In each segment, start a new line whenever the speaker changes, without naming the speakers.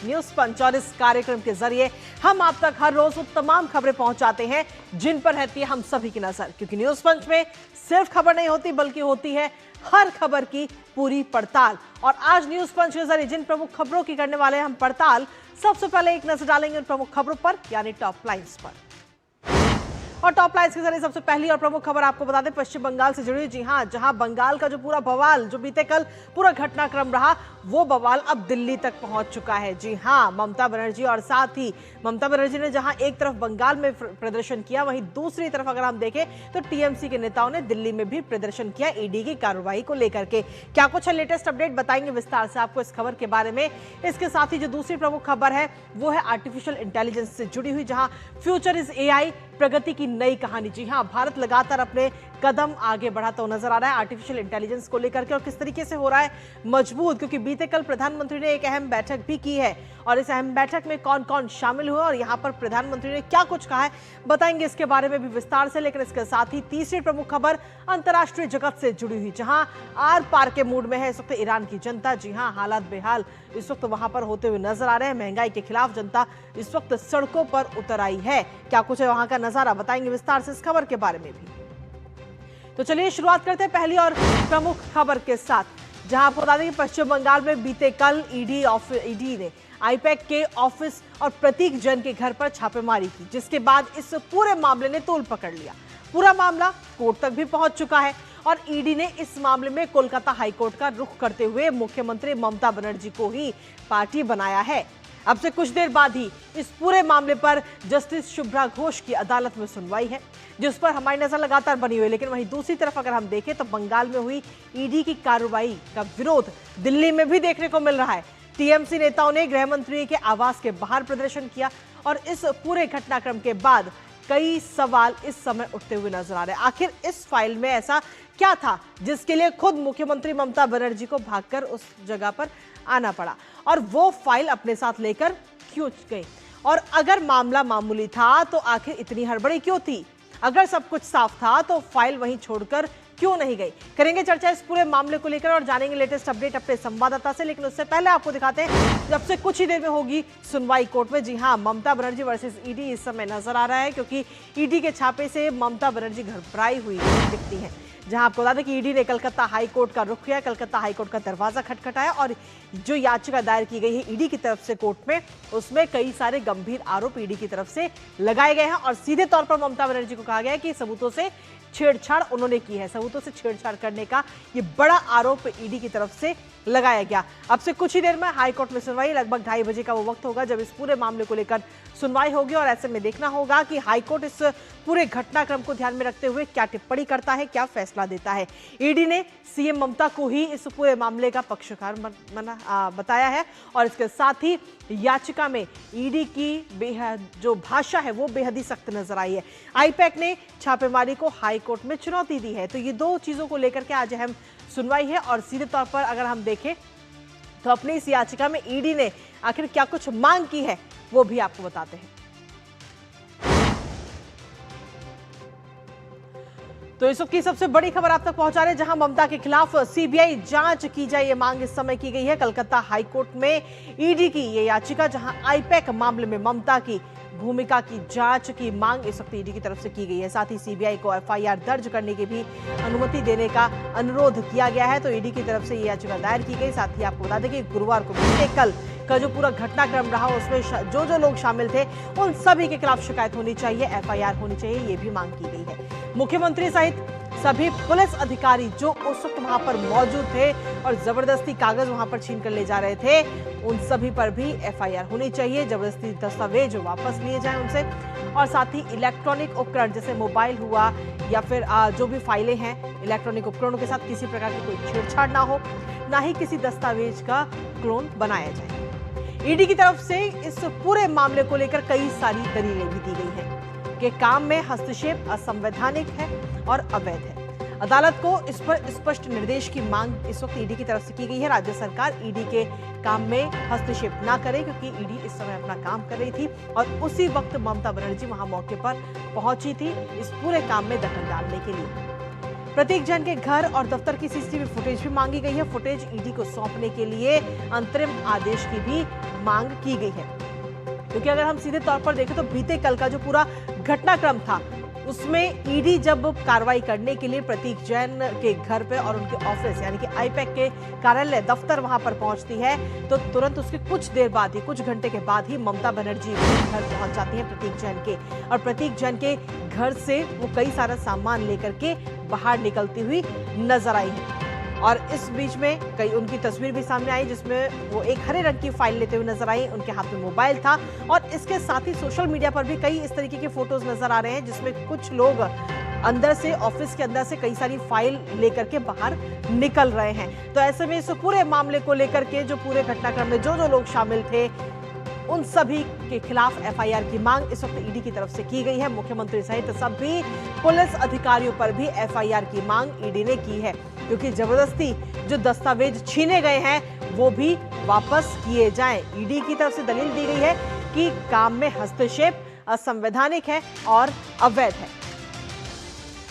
News पंच और इस कार्यक्रम के जरिए हम आप तक हर रोज वो तमाम खबरें पहुंचाते हैं जिन पर रहती है हम सभी की नजर, क्योंकि न्यूज पंच में सिर्फ खबर नहीं होती बल्कि होती है हर खबर की पूरी पड़ताल। और आज न्यूज पंच के जरिए जिन प्रमुख खबरों की करने वाले हैं हम पड़ताल, सबसे पहले एक नजर डालेंगे उन प्रमुख खबरों पर, यानी टॉप लाइन्स पर। और टॉप लाइन्स के जरिए सबसे पहली और प्रमुख खबर आपको बता दें पश्चिम बंगाल से जुड़ी। जी हां, जहां बंगाल का जो पूरा बवाल जो बीते कल पूरा घटनाक्रम रहा, वो बवाल अब दिल्ली तक पहुंच चुका है। जी हां, ममता बनर्जी और साथ ही ममता बनर्जी ने जहां एक तरफ बंगाल में प्रदर्शन किया, वहीं दूसरी तरफ अगर हम देखें तो टीएमसी के नेताओं ने दिल्ली में भी प्रदर्शन किया ईडी की कार्रवाई को लेकर के। क्या कुछ है लेटेस्ट अपडेट, बताएंगे विस्तार से आपको इस खबर के बारे में। इसके साथ ही जो दूसरी प्रमुख खबर है वो है आर्टिफिशियल इंटेलिजेंस से जुड़ी हुई, जहां फ्यूचर इज एआई, प्रगति की नई कहानी। जी हां, भारत लगातार अपने कदम आगे बढ़ाता हुआ नजर आ रहा है आर्टिफिशियल इंटेलिजेंस को लेकर के, और किस तरीके से हो रहा है मजबूत, क्योंकि बीते कल प्रधानमंत्री ने एक अहम बैठक भी की है और इस अहम बैठक में कौन कौन शामिल हुए और यहां पर प्रधानमंत्री ने क्या कुछ कहा है, बताएंगे इसके बारे में भी विस्तार से। लेकिन इसके साथ ही तीसरी प्रमुख खबर अंतर्राष्ट्रीय जगत से जुड़ी हुई, जहां आर पार के मूड में है इस वक्त ईरान की जनता। जी हां, हालात बेहाल इस वक्त वहां पर होते हुए नजर आ रहे हैं। महंगाई के खिलाफ जनता इस वक्त सड़कों पर उतर आई है। क्या कुछ है वहां का नजारा, बताएंगे विस्तार से इस खबर के बारे में भी। तो चलिए शुरुआत करते हैं पहली और प्रमुख खबर के साथ, जहां आपको बता दें कि पश्चिम बंगाल में बीते कल ईडी ने आईपैक के ऑफिस और प्रतीक जैन के घर पर छापेमारी की, जिसके बाद इस पूरे मामले ने तूल पकड़ लिया। पूरा मामला कोर्ट तक भी पहुंच चुका है और ईडी ने इस मामले में कोलकाता हाईकोर्ट का रुख करते हुए मुख्यमंत्री ममता बनर्जी को ही पार्टी बनाया है। अब से कुछ देर बाद ही इस पूरे मामले पर जस्टिस शुभ्रा घोष की अदालत में सुनवाई है, जिस पर हमारी नजर लगातार बनी हुई है। लेकिन वहीं दूसरी तरफ अगर हम देखें तो बंगाल में हुई ईडी की कार्रवाई का विरोध दिल्ली में भी देखने को मिल रहा है। टीएमसी नेताओं ने गृह मंत्री के आवास के बाहर प्रदर्शन किया और इस पूरे घटनाक्रम के बाद कई सवाल इस समय उठते हुए नजर आ रहे हैं। आखिर इस फाइल में ऐसा क्या था जिसके लिए खुद मुख्यमंत्री ममता बनर्जी को भागकर उस जगह पर आना पड़ा, और वो फाइल अपने साथ लेकर क्यों गई? और अगर मामला मामूली था तो आखिर इतनी हड़बड़ी क्यों थी? अगर सब कुछ साफ था तो फाइल वहीं छोड़कर क्यों नहीं गई? करेंगे चर्चा इस पूरे मामले को लेकर और जानेंगे लेटेस्ट अपडेट अपने संवाददाता से। लेकिन उससे पहले आपको दिखाते हैं जब से कुछ ही देर में होगी सुनवाई कोर्ट में। जी हां, ममता बनर्जी वर्सेस ईडी इस समय नजर आ रहा है, क्योंकि ईडी के छापे से ममता बनर्जी घबराई हुई दिखती है। जहां आपको बता दें कि ईडी ने कलकत्ता हाईकोर्ट का रुख किया, कलकत्ता हाईकोर्ट का दरवाजा खटखटाया और जो याचिका दायर की गई है ईडी की तरफ से कोर्ट में, उसमें कई सारे गंभीर आरोप ईडी की तरफ से लगाए गए हैं और सीधे तौर पर ममता बनर्जी को कहा गया है कि सबूतों से छेड़छाड़ उन्होंने की है। सबूतों से छेड़छाड़ करने का ये बड़ा आरोप ईडी की तरफ से लगाया गया। अब से कुछ ही देर में हाईकोर्ट में सुनवाई, लगभग 2:30 बजे का वो वक्त होगा जब इस पूरे मामले को लेकर सुनवाई होगी और ऐसे में देखना होगा कि हाईकोर्ट इस पूरे घटनाक्रम को ध्यान में रखते हुए क्या टिप्पणी करता है, क्या फैसला देता है। ईडी ने सीएम ममता को ही इस पूरे मामले का पक्षकार बताया है और इसके साथ ही याचिका में ईडी की जो भाषा है वो बेहद ही सख्त नजर आई है। आईपैक ने छापेमारी को हाईकोर्ट में चुनौती दी है, तो ये दो चीजों को लेकर के आज अहम सुनवाई है। और सीधे तौर पर अगर हम देखें तो अपनी इस याचिका में ईडी ने आखिर क्या कुछ मांग की है वो भी आपको बताते हैं। तो इस वक्त की सबसे बड़ी खबर आप तक पहुंचा रहे हैं, जहां ममता के खिलाफ सीबीआई जांच की जाए ये मांग इस समय की गई है। कलकत्ता हाईकोर्ट में ईडी की ये याचिका, जहां आईपैक मामले में ममता की भूमिका की जांच की मांग इस वक्त ईडी की तरफ से की गई है। साथ ही सीबीआई को एफआईआर दर्ज करने की भी अनुमति देने का अनुरोध किया गया है, तो ईडी की तरफ से ये याचिका दायर की गई। साथ ही आपको बता दें कि गुरुवार को बीते कल का जो पूरा घटनाक्रम रहा उसमें जो जो लोग शामिल थे उन सभी के खिलाफ शिकायत होनी चाहिए, एफआईआर होनी चाहिए, ये भी मांग की गई है। मुख्यमंत्री सहित सभी पुलिस अधिकारी जो उस वक्त वहां पर मौजूद थे और जबरदस्ती कागज वहां पर छीन कर ले जा रहे थे, उन सभी पर भी एफआईआर होनी चाहिए। जबरदस्ती दस्तावेज वापस लिए जाएं उनसे, और साथ ही इलेक्ट्रॉनिक उपकरण जैसे मोबाइल हुआ या फिर जो भी फाइलें हैं इलेक्ट्रॉनिक उपकरणों के साथ किसी प्रकार की कोई छेड़छाड़ ना हो, ना ही किसी दस्तावेज का क्लोन बनाया जाए। ईडी की तरफ से इस पूरे मामले को लेकर कई सारी दलीलें भी दी गई हैं कि काम में हस्तक्षेप असंवैधानिक है और अवैध है। अदालत को इस पर स्पष्ट निर्देश की मांग इस वक्त ईडी की तरफ से की गई है। राज्य सरकार ईडी के काम में हस्तक्षेप ना करे, क्योंकि ईडी इस समय अपना काम कर रही थी और उसी वक्त ममता बनर्जी वहां मौके पर पहुंची थी इस पूरे काम में दखल डालने के लिए। प्रतीक जैन के घर और दफ्तर की सीसीटीवी फुटेज भी मांगी गई है। फुटेज ईडी को सौंपने के लिए अंतरिम आदेश की भी मांग की गई है, क्योंकि अगर हम सीधे तौर पर देखें तो बीते कल का जो पूरा घटनाक्रम था उसमें ईडी जब कार्रवाई करने के लिए प्रतीक जैन के घर पे और उनके ऑफिस यानी कि आईपैक के कार्यालय दफ्तर वहां पर पहुंचती है तो तुरंत उसके कुछ देर बाद ही, कुछ घंटे के बाद ही ममता बनर्जी के घर पहुंच जाती हैं प्रतीक जैन के, और प्रतीक जैन के घर से वो कई सारा सामान लेकर के बाहर निकलती हुई नजर आई है। और इस बीच में कई उनकी तस्वीर भी सामने आई जिसमें वो एक हरे रंग की फाइल लेते हुए नजर आई, उनके हाथ में मोबाइल था, और इसके साथ ही सोशल मीडिया पर भी कई इस तरीके के फोटोज नजर आ रहे हैं जिसमें कुछ लोग अंदर से, ऑफिस के अंदर से कई सारी फाइल लेकर के बाहर निकल रहे हैं। तो ऐसे में इस पूरे मामले को लेकर के जो पूरे घटनाक्रम में जो लोग शामिल थे उन सभी के खिलाफ एफआईआर की मांग इस वक्त ईडी की तरफ से की गई है। मुख्यमंत्री सहित सभी पुलिस अधिकारियों पर भी एफआईआर की मांग ईडी ने की है, क्योंकि जबरदस्ती जो दस्तावेज छीने गए हैं वो भी वापस किए जाएं। ईडी की तरफ से दलील दी गई है कि काम में हस्तक्षेप असंवैधानिक है और अवैध है।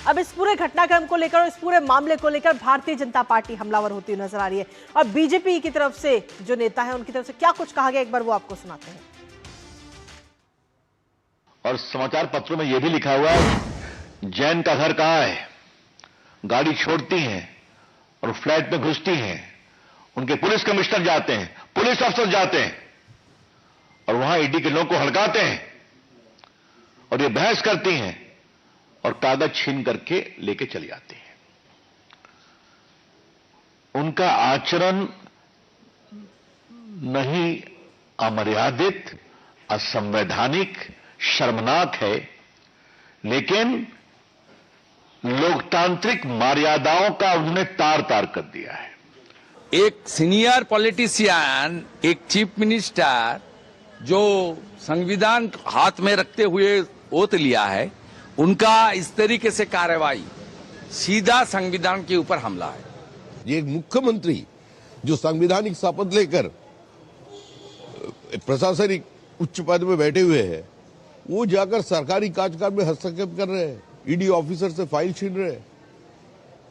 अब इस पूरे घटनाक्रम को लेकर और इस पूरे मामले को लेकर भारतीय जनता पार्टी हमलावर होती हुई नजर आ रही है, और बीजेपी की तरफ से जो नेता है उनकी तरफ से क्या कुछ कहा गया, एक बार वो आपको सुनाते हैं।
और समाचार पत्रों में यह भी लिखा हुआ है जैन का घर कहां है, गाड़ी छोड़ती हैं और फ्लैट में घुसती हैं, उनके पुलिस कमिश्नर जाते हैं, पुलिस अफसर जाते हैं और वहां ईडी के लोगों को हड़काते हैं और ये बहस करती हैं और कागज छीन करके लेके चली जाती है। उनका आचरण नहीं अमर्यादित, असंवैधानिक, शर्मनाक है, लेकिन लोकतांत्रिक मर्यादाओं का उन्होंने तार तार कर दिया है।
एक सीनियर पॉलिटिशियन, एक चीफ मिनिस्टर जो संविधान हाथ में रखते हुए ओथ लिया है, उनका इस तरीके से कार्रवाई सीधा संविधान के ऊपर हमला है।
ये एक मुख्यमंत्री जो संवैधानिक शपथ लेकर प्रशासनिक उच्च पद में बैठे हुए हैं, वो जाकर सरकारी कामकाज में हस्तक्षेप कर रहे हैं, ईडी ऑफिसर से फाइल छीन रहे हैं।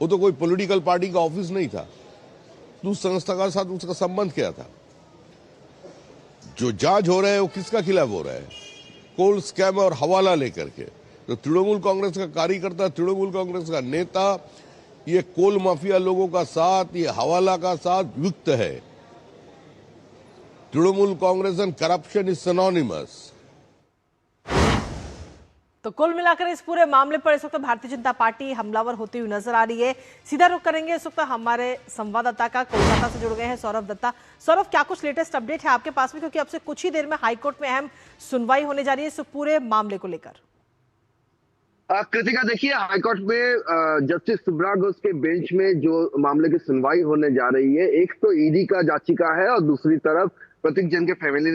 वो तो कोई पॉलिटिकल पार्टी का ऑफिस नहीं था, तो उस संस्था के साथ उसका संबंध क्या था? जो जांच हो रहा है वो किसका खिलाफ हो रहा है? कोल स्कैम और हवाला लेकर के। तो तृणमूल कांग्रेस का कार्यकर्ता, तृणमूल कांग्रेस का नेता ये कोल माफिया लोगों का साथ, ये हवाला का साथ युक्त है। Trinamool Congress and corruption is synonymous.
तो कुल मिलाकर इस पूरे मामले पर इस वक्त भारतीय जनता पार्टी हमलावर होती हुई नजर आ रही है। सीधा रुख करेंगे इस वक्त हमारे संवाददाता का, कोलकाता से जुड़ गए हैं सौरभ दत्ता। सौरभ, क्या कुछ लेटेस्ट अपडेट है आपके पास में, क्योंकि अब से कुछ ही देर में हाईकोर्ट में अहम सुनवाई होने जा रही है इस पूरे मामले को लेकर।
कृतिका, देखिए, हाईकोर्ट में जस्टिस सुब्रा घोष के बेंच में जो मामले की सुनवाई होने जा रही है, एक तो ईडी का याचिका है और दूसरी तरफ प्रतीक जैन के फैमिली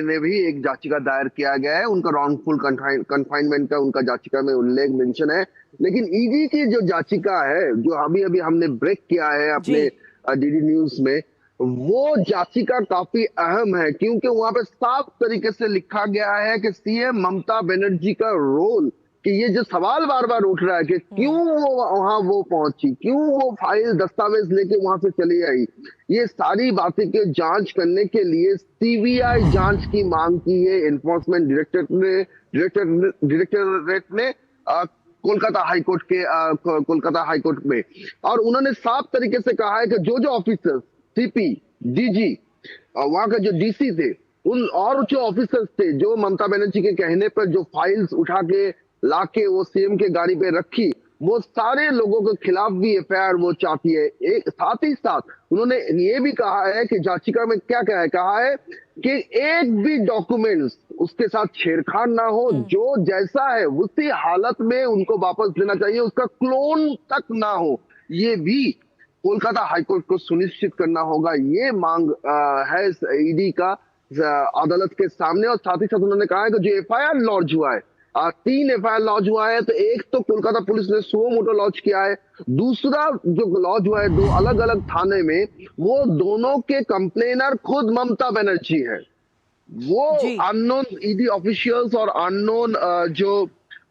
ने भी एक याचिका दायर किया गया है। उनका रॉन्गफुल कन्फाइनमेंट का उनका याचिका में उल्लेख मेंशन है, लेकिन ईडी की जो याचिका है, जो अभी हमने ब्रेक किया है अपने डीडी न्यूज में, वो याचिका काफी अहम है, क्योंकि वहां पे साफ तरीके से लिखा गया है कि सीएम ममता बनर्जी का रोल, कि ये जो सवाल बार बार उठ रहा है कि क्यों वो वहां वो पहुंची, क्यों वो फाइल दस्तावेज लेके वहां से चली आई, ये सारी बातें के जांच करने के लिए सीबीआई जांच की मांग की है एनफोर्समेंट डायरेक्टरेट ने कोलकाता हाईकोर्ट में। और उन्होंने साफ तरीके से कहा है कि जो ऑफिसर्स, सीपी, डीजी, वहां के जो डीसी थे, उन और जो ऑफिसर्स थे जो ममता बनर्जी के कहने पर जो फाइल्स उठा के लाके वो सीएम के गाड़ी पे रखी, वो सारे लोगों के खिलाफ भी एफआईआर वो चाहती है। एक साथ ही साथ उन्होंने ये भी कहा है कि याचिका में क्या कहा है कि एक भी डॉक्यूमेंट्स उसके साथ छेड़छाड़ ना हो, जो जैसा है उसी हालत में उनको वापस लेना चाहिए, उसका क्लोन तक ना हो, ये भी कोलकाता हाईकोर्ट को सुनिश्चित करना होगा। ये मांग है ईडी का अदालत के सामने। और साथ ही साथ उन्होंने कहा है कि जो एफआईआर लॉन्च हुआ है, 3 एफआईआर लॉन्च हुआ है, तो एक तो कोलकाता पुलिस ने सुओ मोटो लॉन्च किया है, दूसरा जो लॉन्च हुआ है 2 अलग अलग थाने में, वो दोनों के कंप्लेनर खुद ममता बनर्जी है। वो अननोन ईडी ऑफिशियल्स और अननोन जो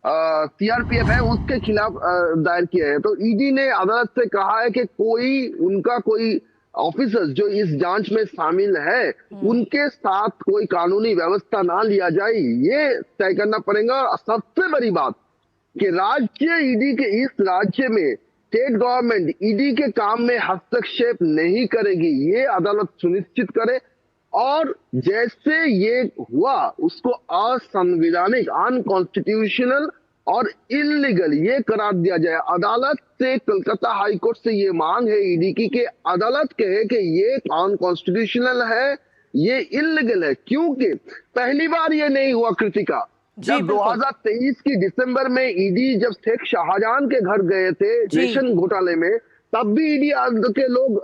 सीआरपीएफ है उसके खिलाफ दायर किया है। तो ईडी ने अदालत से कहा है कि कोई ऑफिसर्स जो इस जांच में शामिल है उनके साथ कोई कानूनी व्यवस्था ना लिया जाए, ये तय करना पड़ेगा। और सबसे बड़ी बात कि राज्य ईडी के इस राज्य में स्टेट गवर्नमेंट ईडी के काम में हस्तक्षेप नहीं करेगी, ये अदालत सुनिश्चित करे। और जैसे ये हुआ उसको असंवैधानिक, अनकॉन्स्टिट्यूशनल और इलीगल ये करार दिया जाए। अदालत से, कलकत्ता हाई कोर्ट से ये मांग है ईडी की कि अदालत कहे कि ये अनकॉन्स्टिट्यूशनल है, ये इलीगल है। क्योंकि पहली बार ये नहीं हुआ कृतिका, जब 2023 की दिसंबर में ईडी जब शेख शाहजहां के घर गए थे रेशन घोटाले में, तब भी ईडी के लोग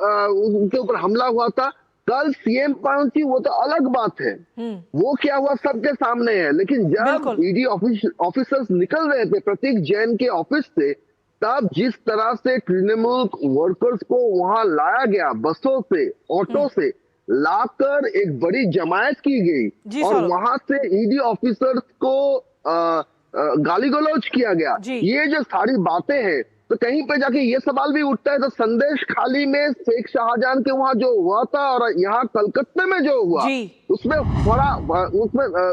उनके ऊपर हमला हुआ था। कल सीएम पहुंची, वो तो अलग बात है, वो क्या हुआ सबके सामने है। लेकिन जब ईडी ऑफिसर्स निकल रहे थे प्रतीक जैन के ऑफिस से, तब जिस तरह से तृणमूल वर्कर्स को वहां लाया गया, बसों से, ऑटो से लाकर एक बड़ी जमायत की गई और वहां से ईडी ऑफिसर्स को गाली गलौज किया गया, ये जो सारी बातें हैं, तो कहीं पे जाके ये सवाल भी उठता है तो संदेश खाली में शेख शाहजहां के वहां जो हुआ था और यहाँ कलकत्ते में जो हुआ, उसमें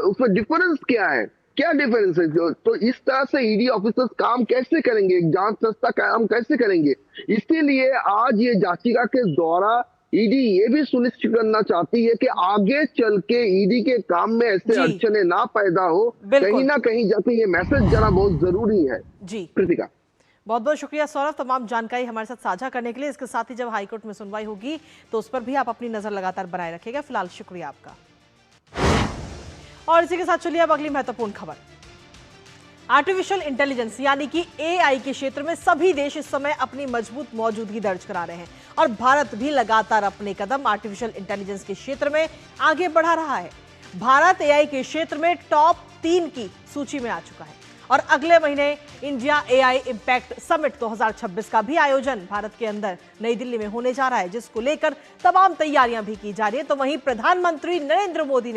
उसमें डिफरेंस क्या है, क्या डिफरेंस है? तो इस तरह से ईडी ऑफिसर्स काम कैसे करेंगे, एक जांच संस्था काम कैसे करेंगे? इसीलिए आज ये याचिका के द्वारा ईडी ये भी सुनिश्चित करना चाहती है कि आगे चल के ईडी के काम में ऐसे अड़चने ना पैदा हो। कहीं ना कहीं जाके ये मैसेज जाना बहुत जरूरी है। जी कृतिका,
बहुत बहुत शुक्रिया सौरभ, तमाम जानकारी हमारे साथ साझा करने के लिए। इसके साथ ही जब हाईकोर्ट में सुनवाई होगी तो उस पर भी आप अपनी नजर लगातार बनाए रखिएगा। फिलहाल शुक्रिया आपका। और इसी के साथ चलिए अब अगली महत्वपूर्ण खबर। आर्टिफिशियल इंटेलिजेंस यानी कि एआई के क्षेत्र में सभी देश इस समय अपनी मजबूत मौजूदगी दर्ज करा रहे हैं और भारत भी लगातार अपने कदम आर्टिफिशियल इंटेलिजेंस के क्षेत्र में आगे बढ़ा रहा है। भारत एआई के क्षेत्र में टॉप 3 की सूची में आ चुका है और अगले महीने इंडिया एआई इंपैक्ट समिट 2026 का भी आयोजन भारत के अंदर नई दिल्ली में होने जा रहा है, जिसको लेकर तमाम तैयारियां भी की जा रही है। तो वहीं प्रधानमंत्री नरेंद्र मोदी